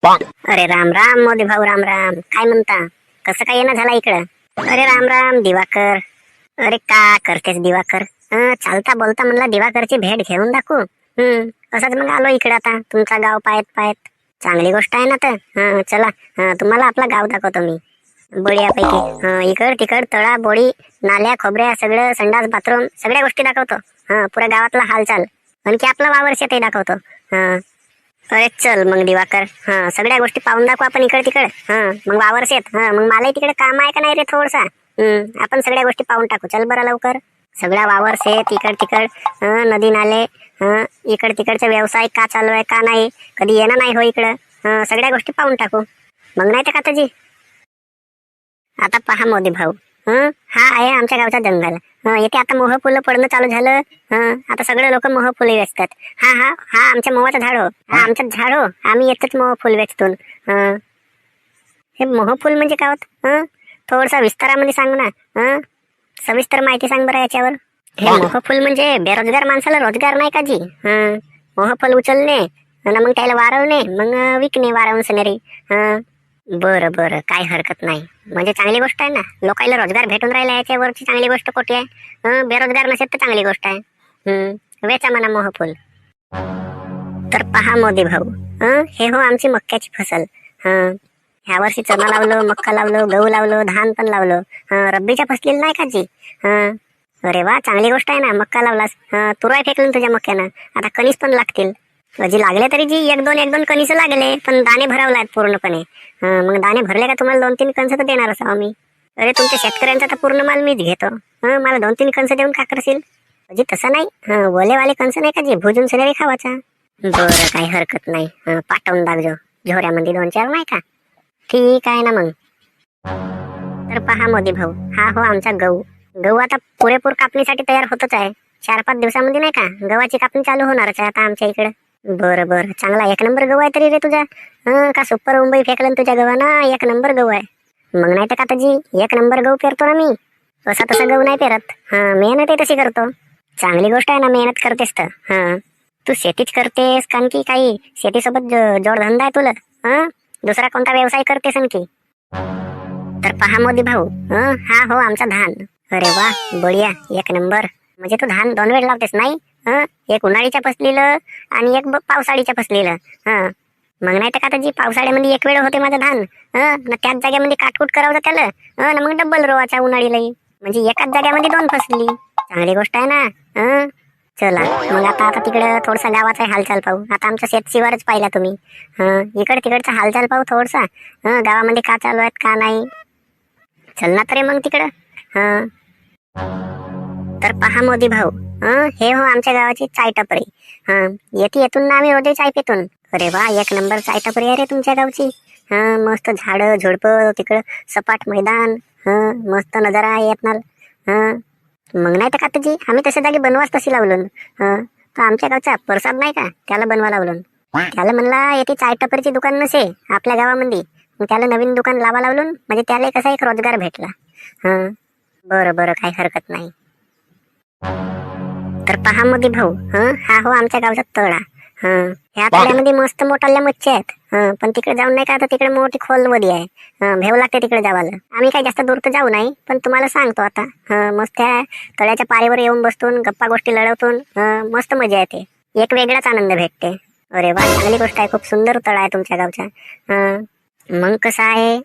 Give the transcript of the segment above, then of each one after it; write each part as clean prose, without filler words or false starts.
अरे राम राम मोदी भाऊ, राम राम. काय म्हणता? कसं काय येणं झाला इकडं? अरे राम राम दिवाकर. अरे का करतेस दिवाकर? चालता बोलता म्हणला दिवाकरची भेट घेऊन दाखवू. असंच मग आलो इकडे आता तुमचा गाव पायत पायत. चांगली गोष्ट आहे ना तर. चला. तुम्हाला आपला गाव दाखवतो मी बढियापैकी. इकड तिकड तळा बोळी नाल्या खोबऱ्या सगळं संडास बाथरूम सगळ्या गोष्टी दाखवतो. पुऱ्या गावातला हालचाल आणखी आपला वावर शेतही दाखवतो. अरे चल मग दिवाकर. सगळ्या गोष्टी पाहून दाखवू आपण इकड तिकड. मग वावर शेत. मग मलाही तिकडे काम आहे का नाही रे थोडसा. आपण सगळ्या गोष्टी पाहून टाकू. चल बरं लवकर. सगळा वावर शेत इकड तिकड नदी नाले इकड तिकडचा व्यवसाय का चालू आहे का नाही कधी येणं नाही हो इकडं. सगळ्या गोष्टी पाहून टाकू मग नाही तर का तुझी. आता पहा मोदी भाऊ. हा आहे आमच्या गावचा जंगल. येथे आता मोह फुलं पडणं चालू झालं. आता सगळे लोक मोह फुले वेचतात. हा हा हा आमच्या मोहाचं झाड हो. हा आमचं झाड हो. आम्ही येतच मोह फुल वेचतो. हे मोह फुल म्हणजे काय होत? थोडसा विस्तारामध्ये सांग ना. सविस्तर माहिती सांग बरं याच्यावर. हे मोहफुल म्हणजे बेरोजगार माणसाला रोजगार नाही का जी. मोहफुल उचलणे आणि मग त्याला वारवणे मग विकणे वारवून सनेरी. बरं बरं काही हरकत नाही. म्हणजे चांगली गोष्ट आहे ना. लोकांना रोजगार भेटून राहिला याच्यावरची चांगली गोष्ट कोटी आहे. बेरोजगार नसेल तर चांगली गोष्ट आहे. वेचा म्हणा मोहफुल. तर पहा मोदी भाऊ. हे हो आमची मक्याची फसल. ह्या वर्षी चना लावलो मक्का लावलो गहू लावलो धान पण लावलो. रब्बीच्या फसलेली नाही का जी. अरे वा चांगली गोष्ट आहे ना. मक्का लावलास. तुराय फेकलं तुझ्या मक्यानं. आता कणीस पण लागतील. जी लागले तरी जी एक दोन कणीस लागले पण दाणे भरावलात पूर्णपणे. मग दाणे भरले का तुम्हाला 2-3 कणस तर देणार असावं आम्ही. अरे तुमच्या शेतकऱ्यांचा तर पूर्ण माल मीच घेतो. मला 2-3 कणस देऊन का करशील. म्हणजे तसं नाही. ओलेवाले कणस नाही का जी भुजून सनेरी खावाचा. बरं काही हरकत नाही. पाठवून दाखजो झोऱ्यामध्ये 2-4 नाही का. ठीक आहे ना मग. तर पहा मोदी भाऊ. हा हो आमचा गहू. गहू आता पुरेपूर कापणीसाठी तयार होतच आहे. 4-5 दिवसामध्ये नाही का गव्हाची कापणी चालू होणारच आहे आता आमच्या इकडे. बरं बरं चांगला 1 नंबर गहू आहे तरी रे तुझा. का सुपर मुंबई फेकलं तुझ्या गव्हानं. 1 नंबर गहू आहे. मग नाही तर का जी 1 नंबर गहू पेरतो ना मी. असा तसा गहू नाही पेरत. मेहनत आहे तशी करतो. चांगली गोष्ट आहे ना मेहनत करतेस तर. तू शेतीच करतेस कारण की काही शेतीसोबत जोडधंदा आहे तुला. दुसरा कोणता व्यवसाय करतेस आणखी. तर पहा मोदी भाऊ. हा हो आमचा धान. अरे वा बढिया 1 नंबर. म्हणजे तू धान 2 वेळ लावतेस नाही. एक उन्हाळीच्या फसलेलं आणि एक पावसाळीच्या फसलेलं. मग नाही तर का जी पावसाळ्यामध्ये 1 वेळ होते माझं धान. त्याच जाग्यामध्ये काटकूट करावं त्याला. मग डब्बल रोवाचा उन्हाळीलाही. म्हणजे एकाच जाग्यामध्ये 2 फसली. चांगली गोष्ट आहे ना. चला मग आता तिकडं थोडसा गावाचा हालचाल पाहू. आता आमचं शेत शिवारच पाहिला तुम्ही. इकड तिकडचा हालचाल पाहू थोडसा. गावामध्ये का चालू आहेत का नाही. चल ना तरी मग तिकडं. तर पहा मोदी भाऊ. हे हो आमच्या गावाची चाय टपरी. येथून ना आम्ही रोज चाय पितून. अरे वा 1 नंबर चाय टपरी आहे रे तुमच्या गावची. मस्त झाडं झुडपं तिकडं सपाट मैदान. मस्त नजारा येत ना. मग नाही तर का तुझी आम्ही तशा जागी बनवाच तशी लावलो. तर आमच्या गावचा प्रसाद नाही का त्याला बनवा लावलो. त्याला म्हणला येथे चाय टपरीची दुकान नसे आपल्या गावामध्ये. मग त्याला नवीन दुकान लावा लावलो म्हणजे त्याला कसा एक रोजगार भेटला. बरं बरं काही हरकत नाही. तर पहा मोदी भाऊ. हा हो आमच्या गावचा तळा. ह्या तळ्यामध्ये मस्त मोठाल्या मच्छी आहेत. पण तिकडे जाऊन नाही का आता तिकडे मोठी खोल मध्ये आहे. भेव लागते तिकडे जावाला. आम्ही काही जास्त दूर तर जाऊ नाही पण तुम्हाला सांगतो आता. मस्त त्या तळ्याच्या पारीवर येऊन बसतून गप्पा गोष्टी लढवतून मस्त मजा येते. एक वेगळाच आनंद भेटते. अरे वा चांगली गोष्ट आहे. खूप सुंदर तळा आहे तुमच्या गावचा. मग कसं आहे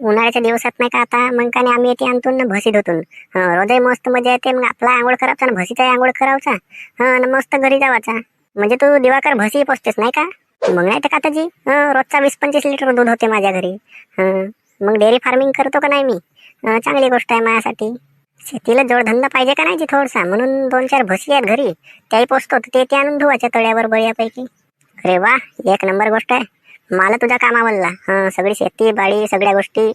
उन्हाळ्याच्या दिवसात नाही का आता मग का आम्ही येते आणतून ना भसी धुतून. रोजही मस्त मजा येते. मग आपला आंघोळ करायचा ना भसीचा आंघोळ करायचा. मस्त घरी जावाचा. म्हणजे तू दिवाकर भसी पोचतेस नाही का. मग नाही तर का जी रोजचा 20-25 लिटर दूध होते माझ्या घरी. मग डेअरी फार्मिंग करतो का नाही मी. चांगली गोष्ट आहे माझ्यासाठी. शेतीला जोडधंदा पाहिजे का नाही जी थोडसा म्हणून 2-4 भसी आहेत घरी. त्याही पोचतो ते आणून धुवाच्या तळ्यावर बळ्यापैकी. अरे वा 1 नंबर गोष्ट आहे. मला तुझ्या कामावरला. सगळी शेती बाडी सगळ्या गोष्टी.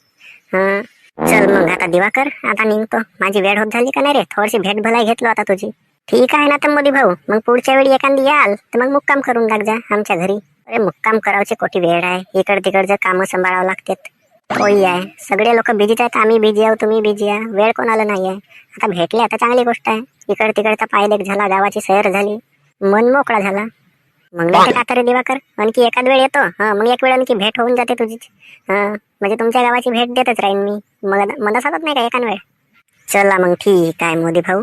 चल मग आता दिवाकर आता निघतो. माझी वेळ होत झाली का नाही रे. थोडीशी भेट भलाई घेतलो आता तुझी. ठीक आहे ना तर मोदी भाऊ. मग पुढच्या वेळी एखादी याल तर मग मुक्काम करून टाक जा आमच्या घरी. अरे मुक्काम करायची कोटी वेळ आहे. इकड तिकडचं कामं सांभाळावं लागतात. होई आहे सगळे लोक बिझीच आहेत. आम्ही बिझी आहोत तुम्ही बिझी आहे. वेळ कोणाला नाही आहे. आता भेटले आता चांगली गोष्ट आहे. इकड तिकडचा पायलेक झाला गावाची सैर झाली मन मोकळा झाला. मग नाही का तरी दिवाकर, आणखी एखाद वेळ येतो. हा, मग एक वेळ आणखी भेट होऊन जाते तुझी. हा, म्हणजे तुमच्या गावाची भेट देतच राहीन मी. मला मला सांगत नाही का एखाद वेळ. चला मग ठीक आहे मोदी भाऊ.